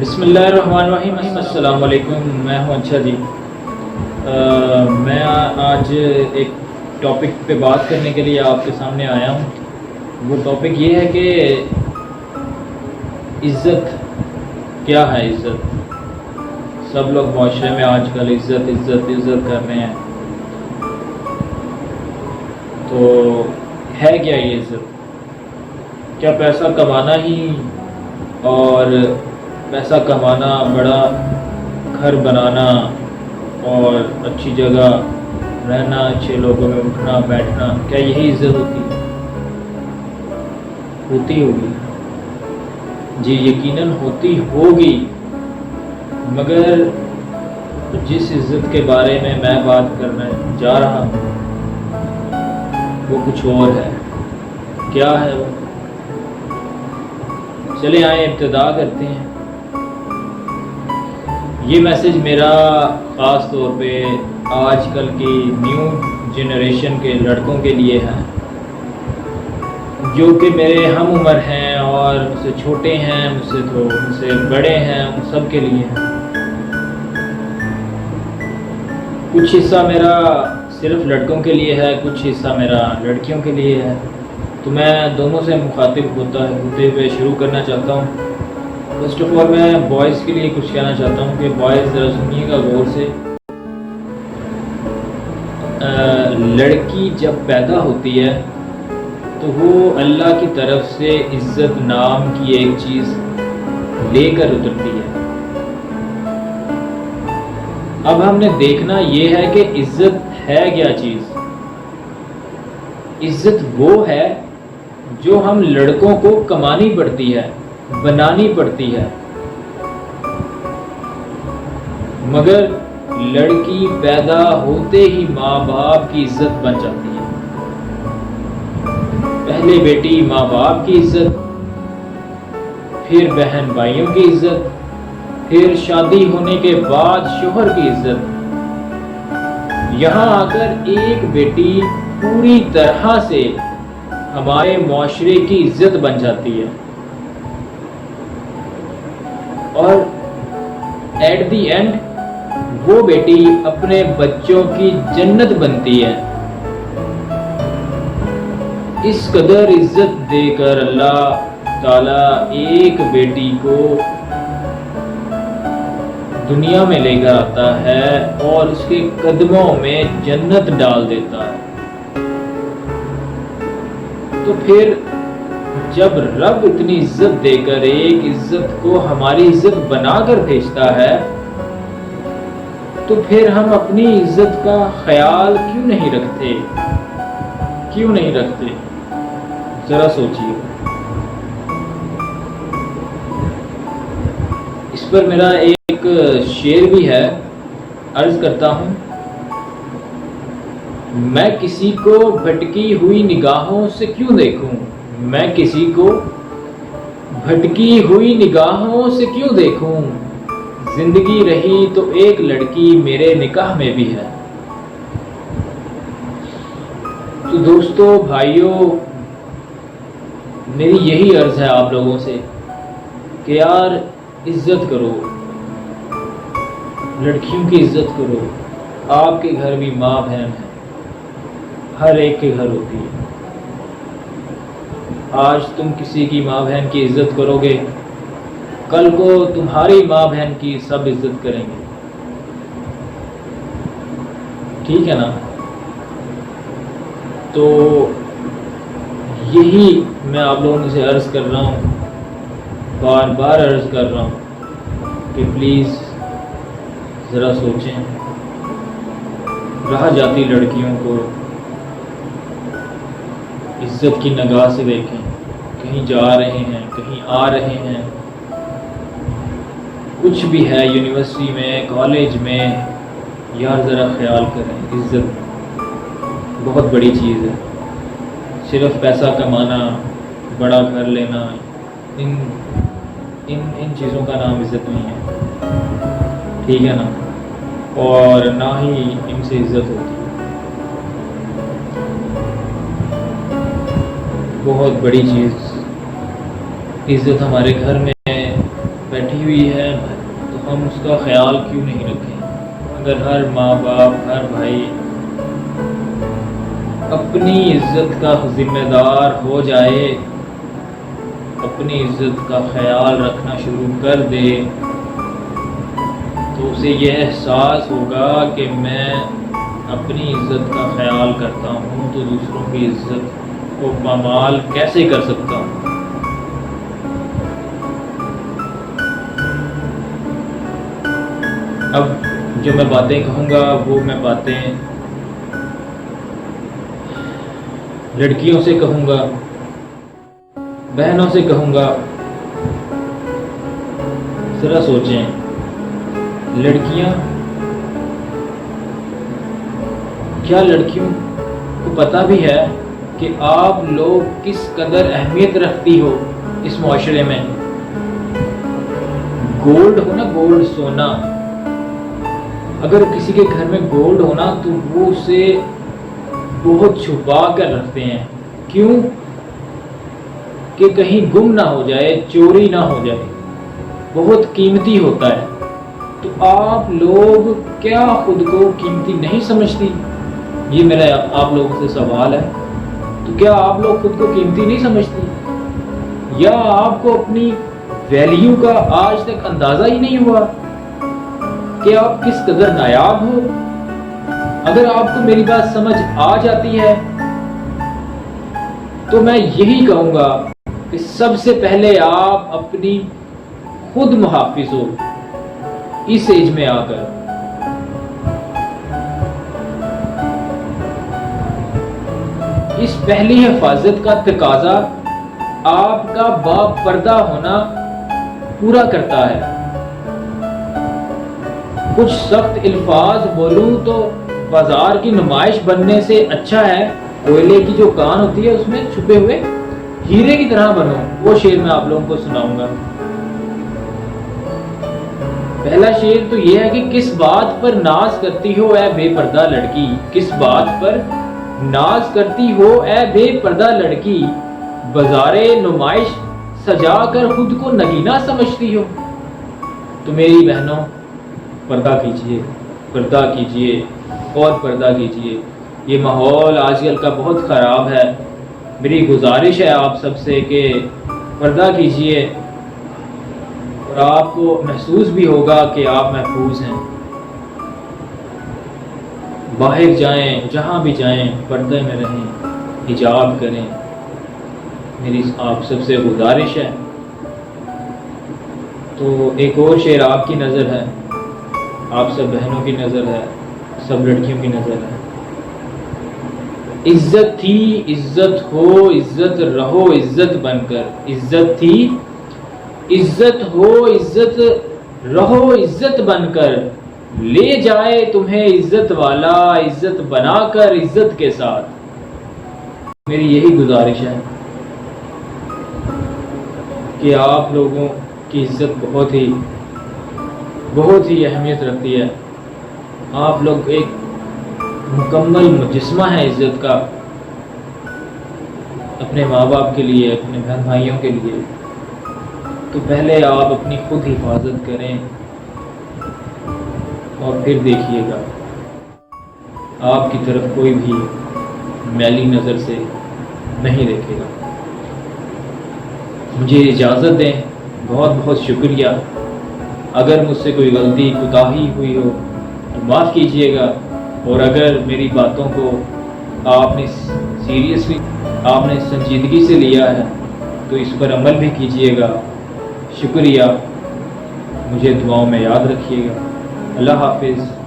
بسم اللہ الرحمن الرحیم، السلام علیکم۔ میں ہوں اچھا جی۔ میں آج ایک ٹاپک پہ بات کرنے کے لیے آپ کے سامنے آیا ہوں۔ وہ ٹاپک یہ ہے کہ عزت کیا ہے۔ عزت سب لوگ معاشرے میں آج کل عزت کر رہے ہیں، تو ہے کیا یہ عزت؟ کیا پیسہ کمانا ہی اور پیسہ کمانا، بڑا گھر بنانا اور اچھی جگہ رہنا، اچھے لوگوں میں اٹھنا بیٹھنا، کیا یہی عزت ہوتی ہوگی؟ جی یقیناً ہوتی ہوگی، مگر جس عزت کے بارے میں بات کرنے جا رہا ہوں وہ کچھ اور ہے۔ کیا ہے وہ؟ چلے آئیں ابتدا کرتے ہیں۔ یہ میسج میرا خاص طور پہ آج کل کی نیو جنریشن کے لڑکوں کے لیے ہے، جو کہ میرے ہم عمر ہیں اور مجھ سے چھوٹے ہیں، مجھ سے بڑے ہیں، ان سب کے لیے ہے۔ کچھ حصہ میرا صرف لڑکوں کے لیے ہے، کچھ حصہ میرا لڑکیوں کے لیے ہے، تو میں دونوں سے مخاطب ہوتے ہوئے شروع کرنا چاہتا ہوں۔ فرسٹ آف آل میں بوائز کے لیے کچھ کہنا چاہتا ہوں کہ بوائز ذرا سنیے گا غور سے۔ لڑکی جب پیدا ہوتی ہے تو وہ اللہ کی طرف سے عزت نام کی ایک چیز لے کر اترتی ہے۔ اب ہم نے دیکھنا یہ ہے کہ عزت ہے کیا چیز۔ عزت وہ ہے جو ہم لڑکوں کو کمانی پڑتی ہے، بنانی پڑتی ہے، مگر لڑکی پیدا ہوتے ہی ماں باپ کی عزت بن جاتی ہے۔ پہلے بیٹی ماں باپ کی عزت، پھر بہن بھائیوں کی عزت، پھر شادی ہونے کے بعد شوہر کی عزت، یہاں آ کر ایک بیٹی پوری طرح سے ہمارے معاشرے کی عزت بن جاتی ہے، اور ایٹ دی اینڈ وہ بیٹی اپنے بچوں کی جنت بنتی ہے۔ اس قدر عزت دے کر اللہ تعالیٰ ایک بیٹی کو دنیا میں لے کر آتا ہے اور اس کے قدموں میں جنت ڈال دیتا ہے۔ تو پھر جب رب اتنی عزت دے کر ایک عزت کو ہماری عزت بنا کر بھیجتا ہے، تو پھر ہم اپنی عزت کا خیال کیوں نہیں رکھتے؟ ذرا سوچیے۔ اس پر میرا ایک شعر بھی ہے، عرض کرتا ہوں۔ میں کسی کو بھٹکی ہوئی نگاہوں سے کیوں دیکھوں، میں کسی کو بھٹکی ہوئی نگاہوں سے کیوں دیکھوں، زندگی رہی تو ایک لڑکی میرے نکاح میں بھی ہے۔ تو دوستو، بھائیوں، میری یہی عرض ہے آپ لوگوں سے کہ یار عزت کرو، لڑکیوں کی عزت کرو۔ آپ کے گھر بھی ماں بہن ہے، ہر ایک کے گھر ہوتی ہے۔ آج تم کسی کی ماں بہن کی عزت کرو گے، کل کو تمہاری ماں بہن کی سب عزت کریں گے، ٹھیک ہے نا؟ تو یہی میں آپ لوگوں سے عرض کر رہا ہوں، بار بار عرض کر رہا ہوں کہ پلیز ذرا سوچیں، رہ جاتی لڑکیوں کو عزت کی نگاہ سے دیکھیں، کہیں جا رہے ہیں، کہیں آ رہے ہیں، کچھ بھی ہے، یونیورسٹی میں، کالج میں، یار ذرا خیال کریں۔ عزت بہت بڑی چیز ہے۔ صرف پیسہ کمانا، بڑا گھر لینا، ان چیزوں کا نام عزت نہیں ہے، ٹھیک ہے نا؟ اور نہ ہی ان سے عزت ہوتی ہے۔ بہت بڑی چیز عزت ہمارے گھر میں بیٹھی ہوئی ہے تو ہم اس کا خیال کیوں نہیں رکھیں؟ اگر ہر ماں باپ، ہر بھائی اپنی عزت کا ذمہ دار ہو جائے، اپنی عزت کا خیال رکھنا شروع کر دے، تو اسے یہ احساس ہوگا کہ میں اپنی عزت کا خیال کرتا ہوں تو دوسروں کی عزت کو پامال کیسے کر سکتا ہوں۔ اب جو میں باتیں کہوں گا وہ میں باتیں لڑکیوں سے کہوں گا، بہنوں سے کہوں گا۔ ذرا سوچیں، لڑکیاں، کیا لڑکیوں کو پتہ بھی ہے کہ آپ لوگ کس قدر اہمیت رکھتی ہو اس معاشرے میں؟ گولڈ ہو نا، گولڈ، سونا، اگر کسی کے گھر میں گولڈ ہونا تو وہ اسے بہت چھپا کر رکھتے ہیں۔ کیوں؟ کہ کہیں گم نہ ہو جائے، چوری نہ ہو جائے، بہت قیمتی ہوتا ہے۔ تو آپ لوگ کیا خود کو قیمتی نہیں سمجھتی؟ یہ میرا آپ لوگوں سے سوال ہے۔ تو کیا آپ لوگ خود کو قیمتی نہیں سمجھتی؟ یا آپ کو اپنی ویلیو کا آج تک اندازہ ہی نہیں ہوا کہ آپ کس قدر نایاب ہو؟ اگر آپ کو میری بات سمجھ آ جاتی ہے تو میں یہی کہوں گا کہ سب سے پہلے آپ اپنی خود محافظ ہو اس ایج میں آ کر۔ اس پہلی حفاظت کا تقاضا آپ کا با پردہ ہونا پورا کرتا ہے۔ کچھ سخت الفاظ بولوں تو بازار کی نمائش بننے سے اچھا ہے کوئلے کی جو کان ہوتی ہے اس میں چھپے ہوئے ہیرے کی طرح بنو۔ وہ شعر میں آپ لوگوں کو سناؤں گا۔ پہلا شعر تو یہ ہے کہ کس بات پر ناز کرتی ہو اے بے پردہ لڑکی، کس بات پر ناز کرتی ہو اے بے پردہ لڑکی، بازار نمائش سجا کر خود کو نگینہ سمجھتی ہو۔ تو میری بہنوں، پردہ کیجئے، پردہ کیجئے اور پردہ کیجئے۔ یہ ماحول آج کل کا بہت خراب ہے۔ میری گزارش ہے آپ سب سے کہ پردہ کیجئے اور آپ کو محسوس بھی ہوگا کہ آپ محفوظ ہیں۔ باہر جائیں، جہاں بھی جائیں، پردے میں رہیں، حجاب کریں، میری آپ سب سے گزارش ہے۔ تو ایک اور شعر آپ کی نظر ہے، آپ سب بہنوں کی نظر ہے، سب لڑکیوں کی نظر ہے۔ عزت تھی، عزت ہو، عزت رہو عزت بن کر، عزت تھی، عزت ہو، عزت رہو عزت بن کر، لے جائے تمہیں عزت والا عزت بنا کر عزت کے ساتھ۔ میری یہی گزارش ہے کہ آپ لوگوں کی عزت بہت ہی اہمیت رکھتی ہے۔ آپ لوگ ایک مکمل مجسمہ ہے عزت کا، اپنے ماں باپ کے لیے، اپنے بہن بھائیوں کے لیے۔ تو پہلے آپ اپنی خود حفاظت کریں اور پھر دیکھیے گا آپ کی طرف کوئی بھی میلی نظر سے نہیں دیکھے گا۔ مجھے اجازت دیں، بہت بہت شکریہ۔ اگر مجھ سے کوئی غلطی کوتاہی ہوئی ہو تو معاف کیجیے گا، اور اگر میری باتوں کو آپ نے سیریسلی، آپ نے سنجیدگی سے لیا ہے تو اس پر عمل بھی کیجیے گا۔ شکریہ، مجھے دعاؤں میں یاد رکھیے گا۔ اللہ حافظ۔